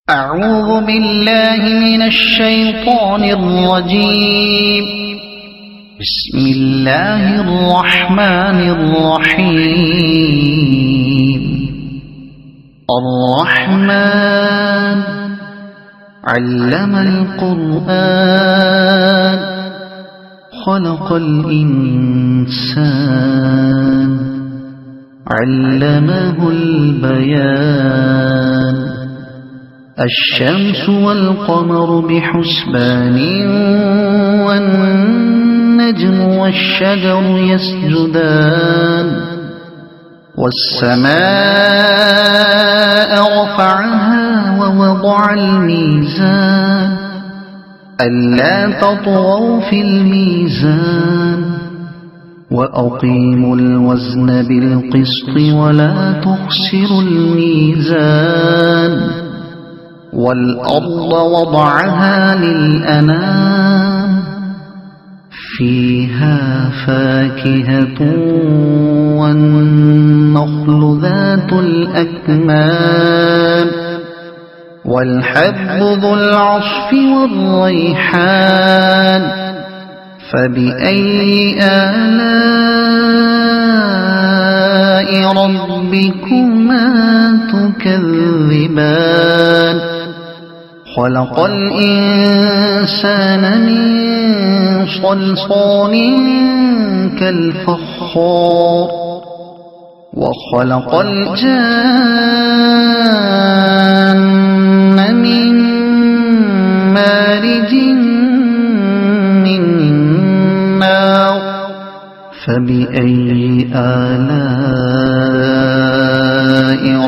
أعوذ بالله من الشيطان الرجيم. بسم الله الرحمن الرحيم. الرحمن علم القرآن خلق الإنسان علمه البيان. الشمس والقمر بحسبان والنجم والشجر يسجدان. والسماء رفعها ووضع الميزان ألا تطغوا في الميزان وأقيموا الوزن بالقسط ولا تخسروا الميزان. والأرض وضعها للأنام فيها فاكهة والنخل ذات الأكمام والحب ذو العصف والريحان. فبأي آلاء ربكما تكذبان. خلق الإنسان من صلصال كالفخار وخلق الجان من مارج من نار. فبأي آلاء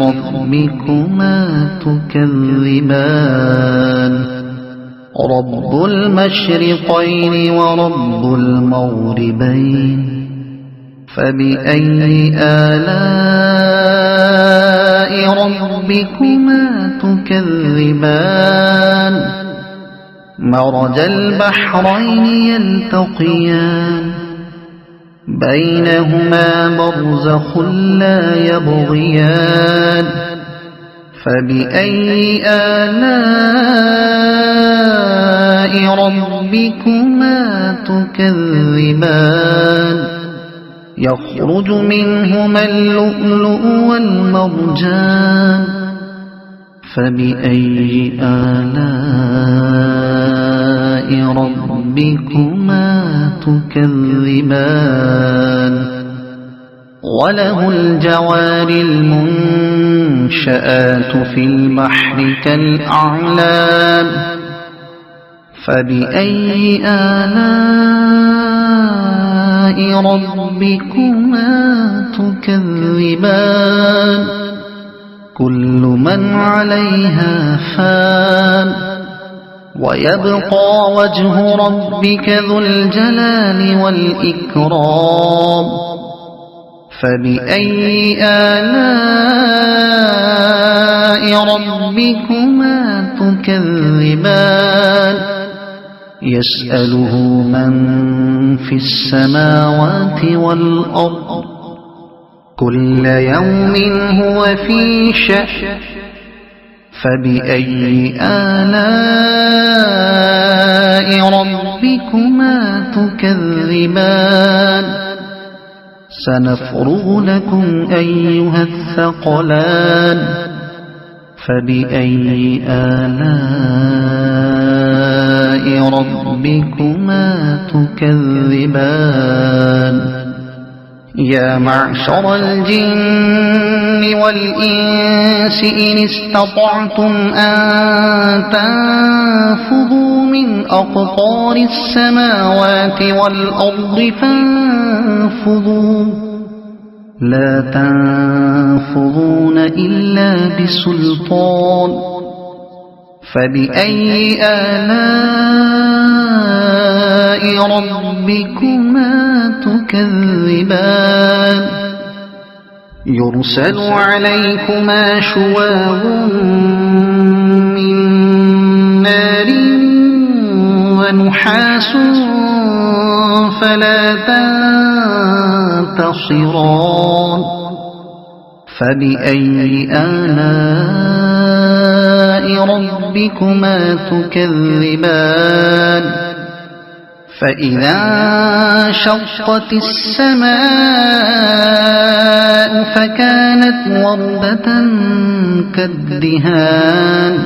ربكما تكذبان. رب المشرقين ورب المغربين. فبأي آلاء ربكما تكذبان. مرج البحرين يلتقيان بينهما برزخ لا يبغيان. فبأي آلاء ربكما تكذبان. يخرج منهما اللؤلؤ والمرجان. فبأي آلاء ربكما تكذبان. وله الجوار المنشآت في البحر كالأعلام. فبأي آلاء ربكما تكذبان. كل من عليها فان ويبقى وجه ربك ذو الجلال والإكرام. فبأي آلاء ربكما تكذبان. يسأله من في السماوات والأرض كل يوم هو في شأن. فبأي آلاء ربكما تكذبان. سنفرغ لكم أيها الثقلان. فبأي آلاء ربكما تكذبان. يا معشر الجن والإنس إن استطعتم أن تنفذوا من أقطار السماوات والأرض فانفذوا لا تنفذون إلا بسلطان. فبأي آلاء ربكما تكذبان. يرسل عليكما شواظ من نار ونحاس فلا تنتصران. فبأي آلاء ربكما تكذبان فإذا انشقت السماء فكانت وردة كالدهان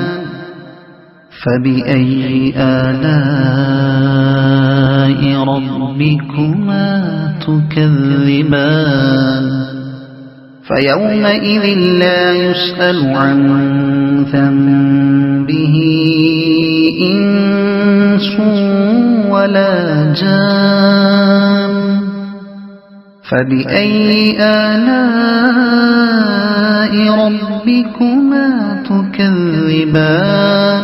فبأي آلاء ربكما تكذبان فيومئذ لا يسأل عن ذنبه إنس ولا جان فبأي آلاء ربكما تكذبان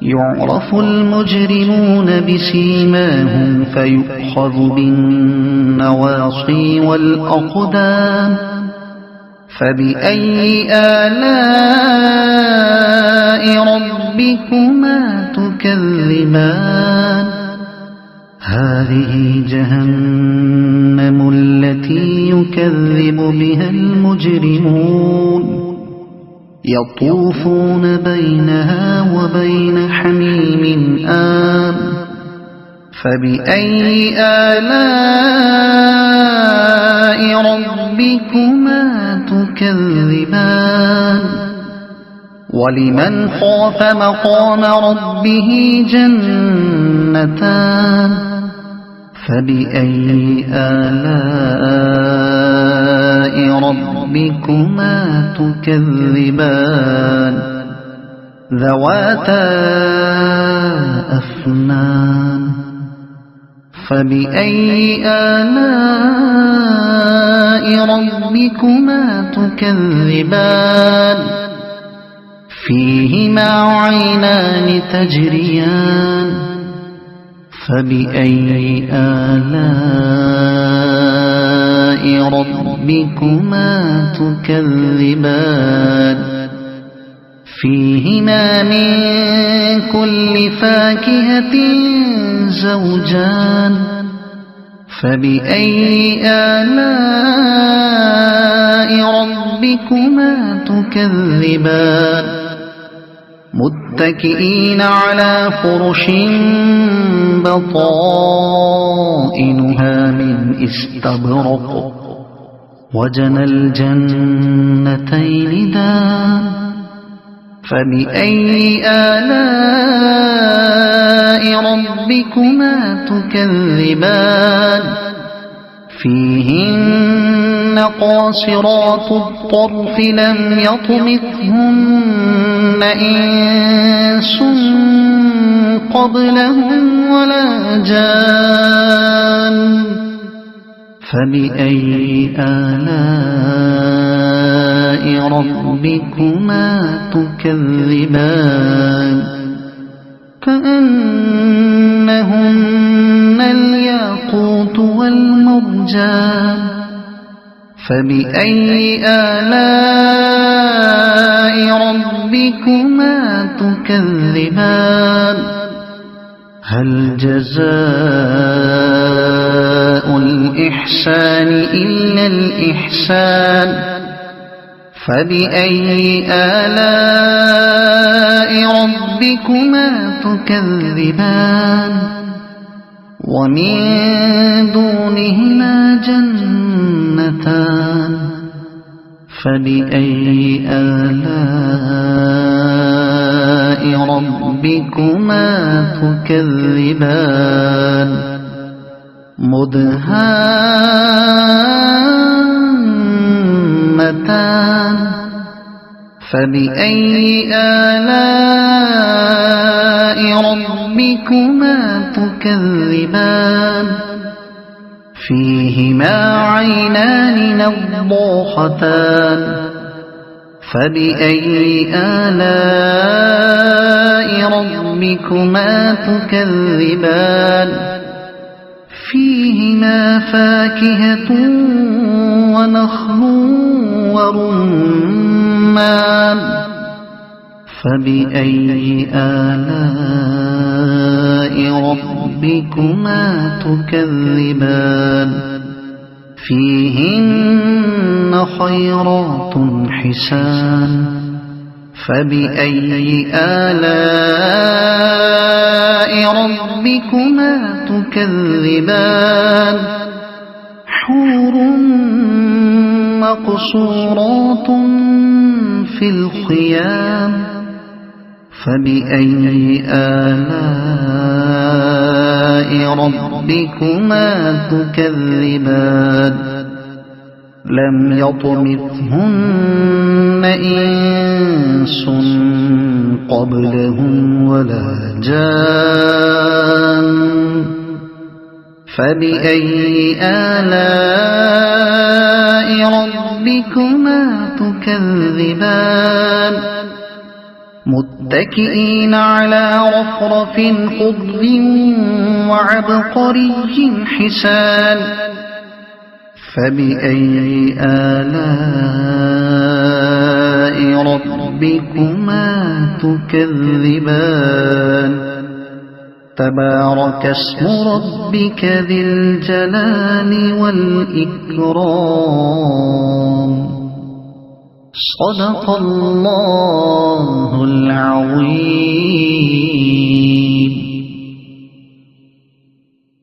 يعرف المجرمون بسيماهم فيؤخذ بالنواصي والأقدام فبأي آلاء ربكما تكذبان هذه جهنم التي يكذب بها المجرمون يطوفون بينها وبين حميم آن فبأي آلاء ربكما تكذبان ولمن خاف مقام ربه جنتان فبأي آلاء ربكما تكذبان ذواتا أفنان فبأي آلاء ربكما تكذبان فيهما عينان تجريان فبأي آلاء ربكما تكذبان فيهما من كل فاكهة زوجان فبأي آلاء ربكما تكذبان متكئين على فرش بطائنها من استبرق وجنى الجنتين دان فبأي آلاء ربكما تكذبان فيهن قاصرات الطرف لم يطمثهن إنس قبلهم ولا جان فبأي آلاء ربكما تكذبان كأنهن الياقوت والمرجان فبأي آلاء ربكما تكذبان هل جزاء الإحسان إلا الإحسان فبأي آلاء ربكما تكذبان ومن دونهما جنتان فبأي آلاء ربكما تكذبان مدهامتان فبأي آلاء ربكما تكذبان فيهما عينان نضاختان فبأي آلاء ربكما تكذبان فيهما فاكهة ونخل ورمان فبأي آلاء ربكما تكذبان فيهن خيرات حسان فبأي آلاء ربكما تكذبان حور مقصورات في الخيام فبأي آلاء ربكما تكذبان لم يطمثهن إنس قبلهم ولا جان فبأي آلاء ربكما تكذبان متكئين على رفرف خضر وعبقري حسان فبأي آلاء ربكما تكذبان تبارك اسم ربك ذي الجلال والإكرام صدق الله العظيم.